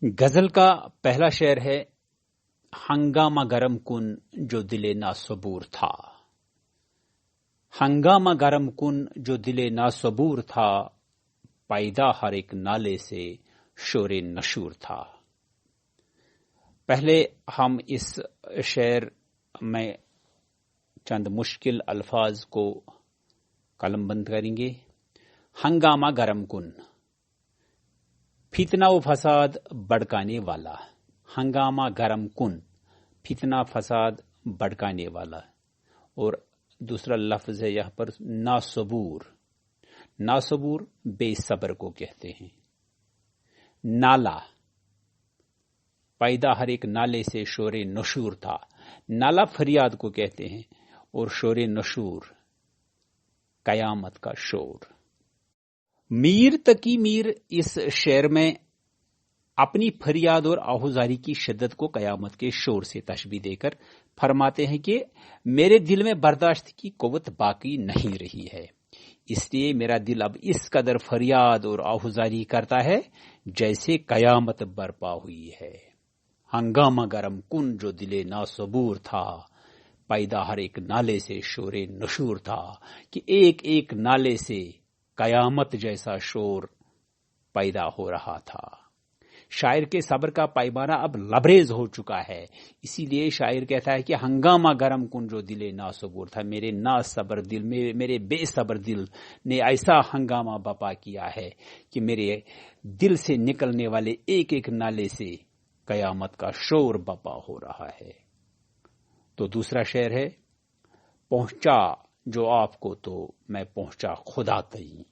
غزل کا پہلا شعر ہے، ہنگامہ گرم کن جو دل ناصبور تھا۔ ہنگامہ گرم کن جو دل ناصبور تھا، پیدا ہر ایک نالے سے شور نشور تھا۔ پہلے ہم اس شعر میں چند مشکل الفاظ کو قلم بند کریں گے۔ ہنگامہ گرم کن، فتنہ و فساد بڑکانے والا۔ ہنگامہ گرم کن، فتنہ فساد بڑکانے والا۔ اور دوسرا لفظ ہے یہاں پر ناصبور۔ ناصبور بے صبر کو کہتے ہیں۔ نالا، پیدا ہر ایک نالے سے شور نشور تھا۔ نالا فریاد کو کہتے ہیں، اور شور نشور قیامت کا شور۔ میر تقی میر اس شعر میں اپنی فریاد اور آہوزاری کی شدت کو قیامت کے شور سے تشبیہ دے کر فرماتے ہیں کہ میرے دل میں برداشت کی قوت باقی نہیں رہی ہے، اس لیے میرا دل اب اس قدر فریاد اور آہوزاری کرتا ہے جیسے قیامت برپا ہوئی ہے۔ ہنگامہ گرم کن جو دل ناصبور تھا، پیدا ہر ایک نالے سے شور نشور تھا، کہ ایک ایک نالے سے قیامت جیسا شور پیدا ہو رہا تھا۔ شاعر کے صبر کا پیمانہ اب لبریز ہو چکا ہے، اسی لیے شاعر کہتا ہے کہ ہنگامہ گرم کن جو دل ناصبور تھا، میرے ناصبر دل، میرے بے صبر دل نے ایسا ہنگامہ بپا کیا ہے کہ میرے دل سے نکلنے والے ایک ایک نالے سے قیامت کا شور بپا ہو رہا ہے۔ تو دوسرا شعر ہے، پہنچا جو آپ کو تو میں پہنچا خدا تئیں۔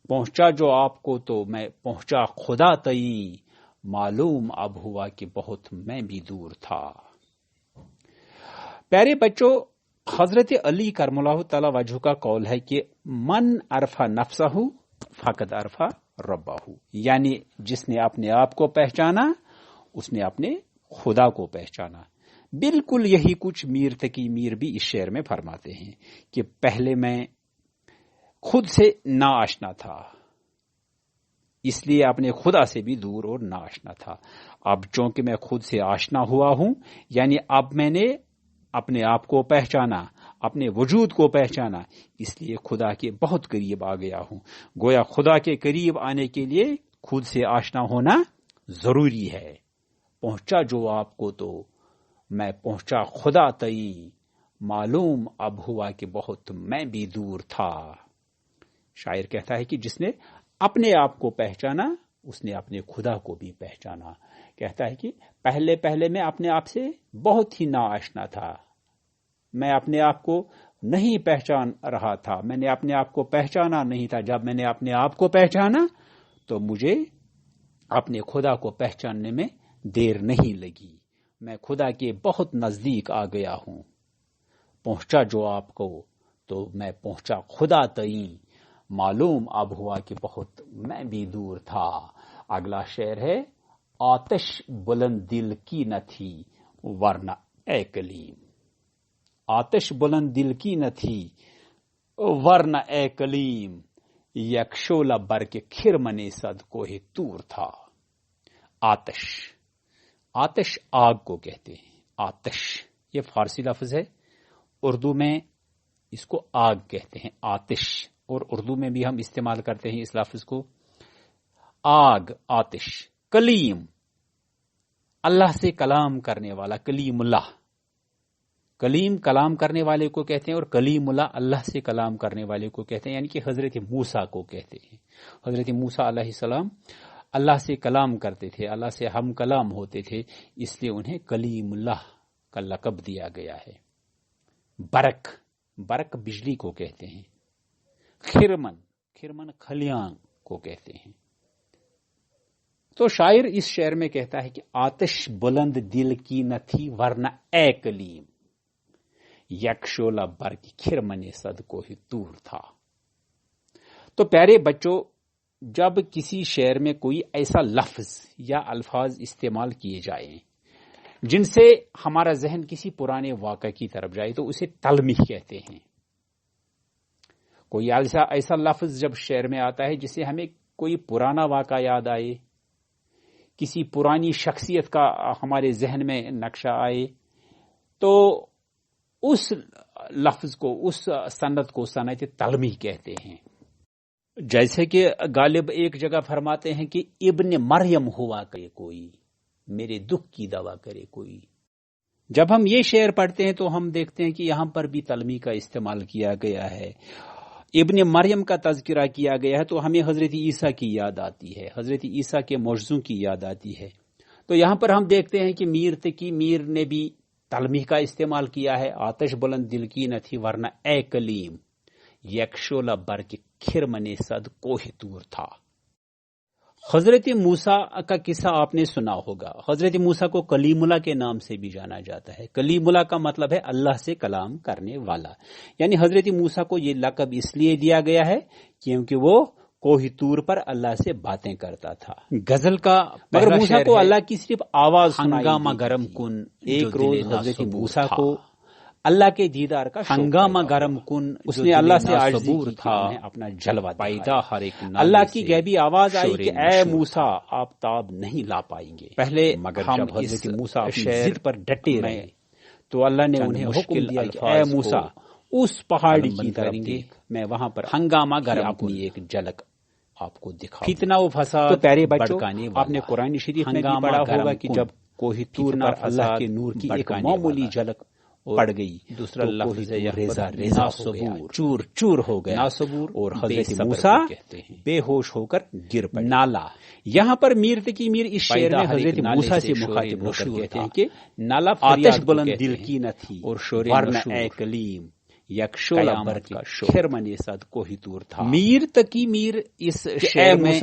پہنچا جو آپ کو تو میں پہنچا خدا تئیں، معلوم اب ہوا کہ بہت میں بھی دور تھا۔ پیارے بچوں، حضرت علی کرم اللہ تعالی وجہ کا قول ہے کہ من عرف نفسہ فقد عرف ربہ، یعنی جس نے اپنے آپ کو پہچانا اس نے اپنے خدا کو پہچانا۔ بالکل یہی کچھ میر تقی میر بھی اس شعر میں فرماتے ہیں کہ پہلے میں خود سے نا آشنا تھا، اس لیے اپنے خدا سے بھی دور اور نا آشنا تھا۔ اب چونکہ میں خود سے آشنا ہوا ہوں، یعنی اب میں نے اپنے آپ کو پہچانا، اپنے وجود کو پہچانا، اس لیے خدا کے بہت قریب آ گیا ہوں۔ گویا خدا کے قریب آنے کے لیے خود سے آشنا ہونا ضروری ہے۔ پہنچا جو آپ کو تو میں پہنچا خدا تئیں، معلوم اب ہوا کہ بہت میں بھی دور تھا۔ شاعر کہتا ہے کہ جس نے اپنے آپ کو پہچانا اس نے اپنے خدا کو بھی پہچانا۔ کہتا ہے کہ پہلے پہلے میں اپنے آپ سے بہت ہی نا آشنا تھا، میں اپنے آپ کو نہیں پہچان رہا تھا، میں نے اپنے آپ کو پہچانا نہیں تھا۔ جب میں نے اپنے آپ کو پہچانا تو مجھے اپنے خدا کو پہچاننے میں دیر نہیں لگی، میں خدا کے بہت نزدیک آ گیا ہوں۔ پہنچا جو آپ کو تو میں پہنچا خدا تئیں، معلوم اب ہوا کہ بہت میں بھی دور تھا۔ اگلا شعر ہے، آتش بلند دل کی نہ تھی ورنہ اے کلیم۔ آتش بلند دل کی نہ تھی ورنہ اے کلیم، یک شعلہ برق خرمن صد کوہ طور تھا۔ آتش، آتش آگ کو کہتے ہیں۔ آتش یہ فارسی لفظ ہے، اردو میں اس کو آگ کہتے ہیں، آتش، اور اردو میں بھی ہم استعمال کرتے ہیں اس لفظ کو، آگ، آتش۔ کلیم، اللہ سے کلام کرنے والا، کلیم اللہ۔ کلیم کلام کرنے والے کو کہتے ہیں، اور کلیم اللہ اللہ سے کلام کرنے والے کو کہتے ہیں، یعنی کہ حضرت موسیٰ کو کہتے ہیں۔ حضرت موسیٰ علیہ السلام اللہ سے کلام کرتے تھے، اللہ سے ہم کلام ہوتے تھے، اس لیے انہیں کلیم اللہ کا لقب دیا گیا ہے۔ برق، برق بجلی کو کہتے ہیں۔ خرمن، خرمن کھلیاں کو کہتے ہیں۔ تو شاعر اس شعر میں کہتا ہے کہ آتش بلند دل کی نہ تھی ورنہ اے کلیم، یک شعلہ برق خرمن صد کوہ طور تھا۔ تو پیارے بچوں، جب کسی شعر میں کوئی ایسا لفظ یا الفاظ استعمال کیے جائیں جن سے ہمارا ذہن کسی پرانے واقعے کی طرف جائے تو اسے تلمیح کہتے ہیں۔ کوئی ایسا لفظ جب شعر میں آتا ہے جس سے ہمیں کوئی پرانا واقعہ یاد آئے کسی پرانی شخصیت کا ہمارے ذہن میں نقشہ آئے تو اس لفظ کو، اس سند کو صنعت تلمی کہتے ہیں. جیسے کہ غالب ایک جگہ فرماتے ہیں کہ ابن مریم ہوا کرے کوئی، میرے دکھ کی دوا کرے کوئی. جب ہم یہ شعر پڑھتے ہیں تو ہم دیکھتے ہیں کہ یہاں پر بھی تلمی کا استعمال کیا گیا ہے، ابن مریم کا تذکرہ کیا گیا ہے، تو ہمیں حضرت عیسیٰ کی یاد آتی ہے، حضرت عیسیٰ کے معجزوں کی یاد آتی ہے. تو یہاں پر ہم دیکھتے ہیں کہ میر نے بھی تلمی کا استعمال کیا ہے. آتش بلند دل کی نہ تھی ورنہ اے کلیم، یک شعلہ بر کے کھرمنے صد کوہ طور تھا. حضرت موسیٰ کا قصہ آپ نے سنا ہوگا. حضرت موسیٰ کو کلیم اللہ کے نام سے بھی جانا جاتا ہے. کلیم اللہ کا مطلب ہے اللہ سے کلام کرنے والا، یعنی حضرت موسیٰ کو یہ لقب اس لیے دیا گیا ہے کیونکہ وہ کوہ طور پر اللہ سے باتیں کرتا تھا. غزل کا مگر موسیٰ کو اللہ کی صرف آواز سنائی. ہنگامہ گرم کن، ایک روز حضرت موسیٰ کو اللہ کے دیدار کا ہنگامہ گرم کن، اس نے اللہ سے عاجزی تھا اپنا جلوہ پیدا ہر ایک. اللہ کی غیبی آواز آئی کہ اے موسیٰ آپ تاب نہیں لا پائیں گے. پہلے مگر جب حضرت موسیٰ اپنی ضد پر ڈٹے رہے تو اللہ نے انہیں حکم دیا کہ اے موسیٰ اس پہاڑی کی طرف دیکھ، میں وہاں پر ہنگامہ گرم اپنی ایک جھلک آپ کو دکھاؤں. فتنہ و فساد. تو پیارے بچوں، آپ نے قرآن شریف میں بھی پڑھا ہوگا کہ جب کوہ طور پر اللہ کے نور کی ایک معمولی جھلک پڑ گئی، دوسرا لفظ ریزا ریزا صبور، چور چور ہو گیا ناصبور، اور حضرت موسیٰ بے ہوش ہو کر گر پڑے. نالا، یہاں پر میر تقی میر اس شعر میں حضرت موسیٰ سے مخاطب ہو کر کہتے ہیں کہ نالا آتش بلند دل کی نہ تھی اور ورنہ اے کلیم یک شعلہ بر کا کھرمنے صد کوہ طور تھا. میر تقی میر اس شعر میں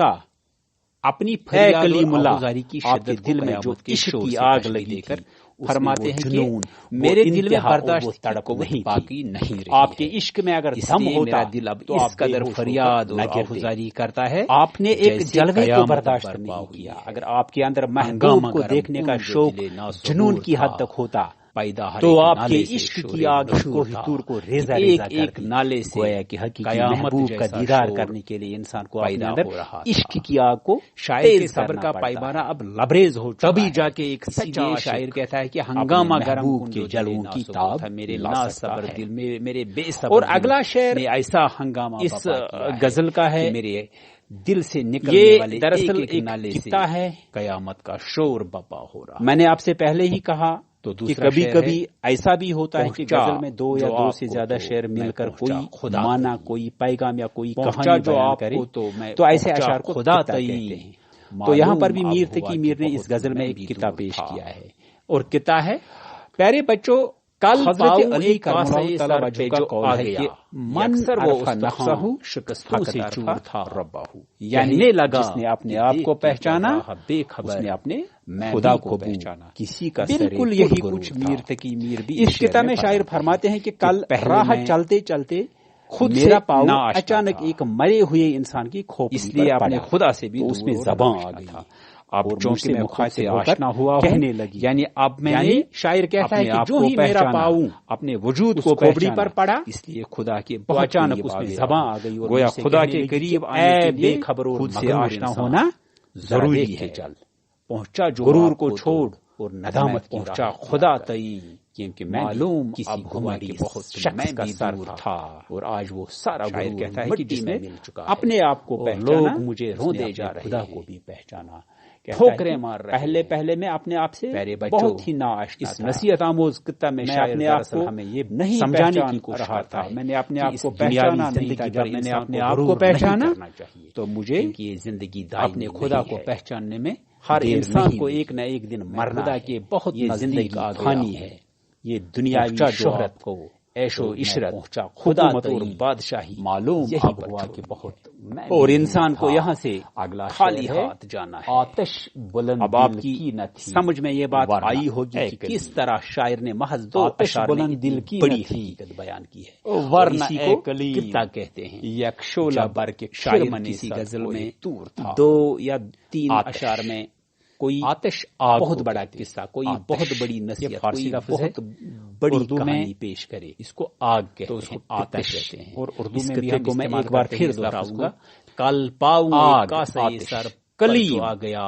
اپنی فریاد کلیم اللہ کی شدت دل میں جو عشق کی آگ لگی کر فرماتے ہیں کہ میرے دل میں برداشت تڑپ نہیں باقی نہیں رہی. آپ کے عشق میں اگر دم ہوتا دل اب تو اس قدر فریاد اور آہوزاری کرتا ہے. آپ نے ایک جلوے کو برداشت نہیں کیا. اگر آپ کے اندر محبوب کو دیکھنے کا شوق جنون کی حد تک ہوتا تو آپ کے عشق کی آگ کوہ طور کو ریزہ ریزہ ایک نالے سے گویا کہ حقیقی محبوب کا دیدار کرنے کے لیے انسان کو اپنے اندر عشق کی آگ کو شاعر صبر کا پائبانہ اب لبریز ہو. تبھی جا کے ایک سچا شاعر کہتا ہے کہ ہنگامہ گرم کے جلووں کی تاب میرے نا صبر دل میں میرے بے صبر. اور اگلا شعر ایسا ہنگامہ اس غزل کا ہے میرے دل سے نکلنے والے دراصل ایک نالے ہے قیامت کا شور بپا ہو رہا. میں نے آپ سے پہلے ہی کہا تو کہ کبھی کبھی ایسا بھی ہوتا ہے کہ غزل میں دو یا دو سے زیادہ شعر مل کر کوئی معنی، کوئی پیغام یا کوئی کہانی بیان کرے تو ایسے اشعار کو خدا کہتے ہیں. تو یہاں پر بھی میر تقی میر نے اس غزل میں ایک قطعہ پیش کیا ہے، اور قطعہ ہے پیارے بچوں کل حضرت علی کرم اللہ تعالی وجہ کا قول ہے کہ من عرف نفسہ شکستوں سے چور تھا ربہ، یعنی لگا جس نے اپنے آپ کو پہچانا بے خبر اس نے اپنے خدا کو پہچانا. کسی کا بالکل یہی کچھ میر تقی میر بھی اس قطعہ میں شاعر فرماتے ہیں کہ کل راہ چلتے چلتے خود میرا پاؤں اچانک ایک مرے ہوئے انسان کی کھوپڑی اس لیے اپنے خدا سے بھی اس میں زباں آ گئی. اب چونکہ میں خدا سے آشنا ہوا کہنے لگی، یعنی اب میں نے شاعر کہتا ہے کہ جو ہی میرا پاؤں اپنے وجود کو کھوپڑی پر پڑا اس لیے خدا کے اچانک اس میں زباں آ گئی اور گویا خدا کے قریب اے بے خبر اور خود سے آشنا ہونا ضروری ہے. چل پہنچا جو غرور کو چھوڑ اور ندامت پہنچا خدا تئی، کیونکہ معلوم کسی ہماری بہت شخص کا سر تھا اور آج وہ سارا غرور کہتا ہے کہ جس نے اپنے آپ کو پہچانا لوگ مجھے رو دے جا رہے خدا کو بھی پہچانا. ٹھوکریں مار رہے پہلے میں اپنے آپ سے بہت ہی ناآشنا اس نصیحت آموز قطعہ میں اپنے آپ کو ہمیں یہ نہیں سمجھانے کی کوشش کرتا. میں نے اپنے آپ کو پہچانا نہیں تھا. جب میں نے اپنے آپ کو پہچانا تو مجھے یہ زندگی اپنے خدا کو پہچاننے میں ہر انسان کو ایک نہ ایک دن مرنا کے بہت زندگی کھانی ہے. یہ دنیاوی شہرت کو عیش و عشرت پہنچا خدا اور بادشاہی معلوم یہی ہوا کہ بہت اور انسان کو یہاں سے اگلا خالی ہاتھ جانا ہے. آتش بلند اب آپ کی سمجھ میں یہ بات آئی ہوگی کہ کس طرح شاعر نے محض دو اشعار بلند دل کی بڑی حقیقت بیان کی ہے. ورنہ اے کلیم کیا کہتے ہیں یک شعلہ بر کے شاعر کسی غزل میں دو یا تین اشعار میں کوئی آتش بہت بڑا قصہ، کوئی بہت بڑی نصیحت، فارسی لفظ بہت بڑی کہانی پیش کرے اس کو آگ کہتے ہیں، آتش کہتے ہیں. اور اردو میں بھی ہم میں ایک بار پھر دہراؤں گا، کل پاؤں آگ کا سر کلی آ گیا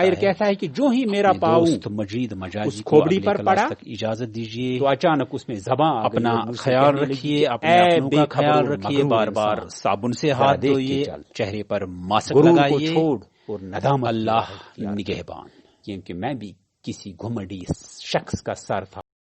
شاعر کہتا ہے کہ جو ہی میرا پاؤں مجید مجاز اس کھوبڑی پر پڑا اجازت دیجیے تو اچانک اس میں زباں اپنا خیال رکھیے، اپنے کا خیال رکھیے، بار بار صابن سے ہاتھ دھوئیے، چہرے پر ماسک لگائیے چھوڑ اور ندامت اللہ نگہبان. کیونکہ میں بھی کسی گھمنڈی شخص کا سر تھا